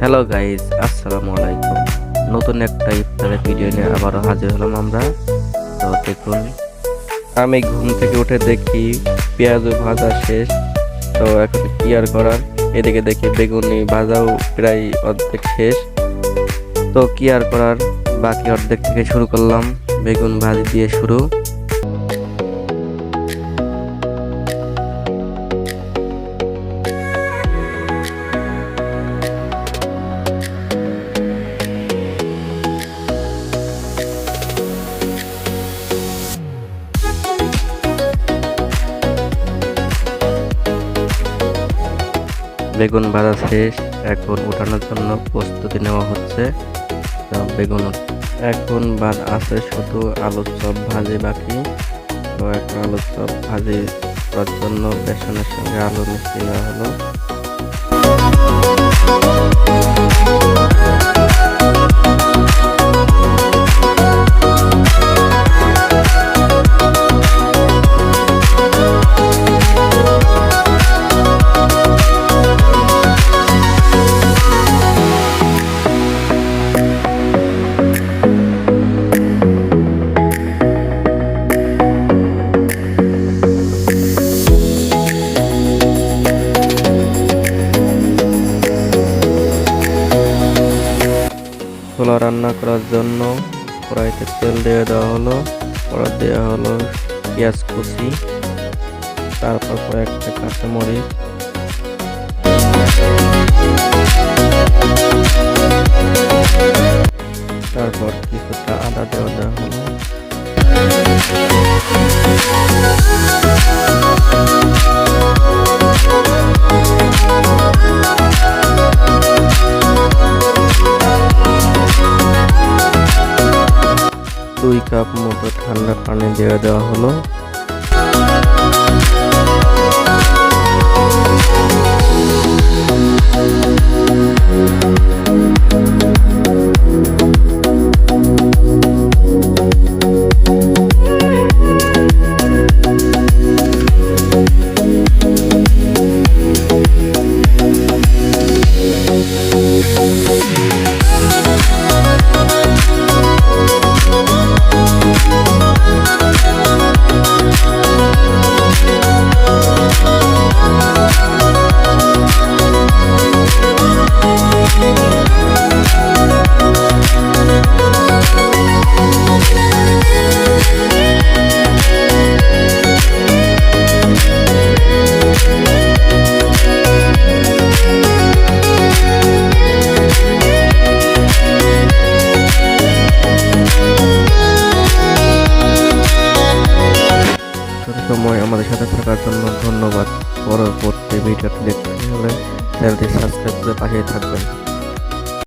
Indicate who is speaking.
Speaker 1: Hello guys, আসসালামু আলাইকুম। নতুন একটা ইফতারের ভিডিও নিয়ে আবারও হাজির হলাম আমরা। তো দেখুন, আমি ঘুম থেকে উঠে দেখি পেঁয়াজ ভাজা শেষ। তো এখন কি আর করার, এদিকে দেখি বেগুনি ভাজাও প্রায় অর্ধেক শেষ। তো কি আর করার, বাকি অর্ধেক থেকে শুরু করলাম। বেগুন ভাজি দিয়ে শুরু। বেগুন ভাজা শেষ, এখন উঠানোর জন্য প্রস্তুতি নেওয়া হচ্ছে। তো বেগুন এখন আছে শুধু আলুর চপ ভাজি বাকি। তো এখন আলুর চপ ভাজি করার জন্য বেসনের সঙ্গে আলু মিশিয়ে নেওয়া হলো। ছোলা রান্না করার জন্য কড়াইতে তেল দিয়ে দেওয়া হলো, কড়া দেওয়া হলো পেঁয়াজ কুচি, তারপর কয়েকটা কাঁচামরিচ, তারপর কিছুটা আদা দেওয়া হলো। দুই কাপ মতো ঠান্ডা পানি দিয়ে দেওয়া হলো। সময় আমাদের সাথে থাকার জন্য ধন্যবাদ। পরবর্তী ভিডিওটি দেখতে হলে চ্যানেলটি সাবস্ক্রাইব করে পাশেই থাকবেন।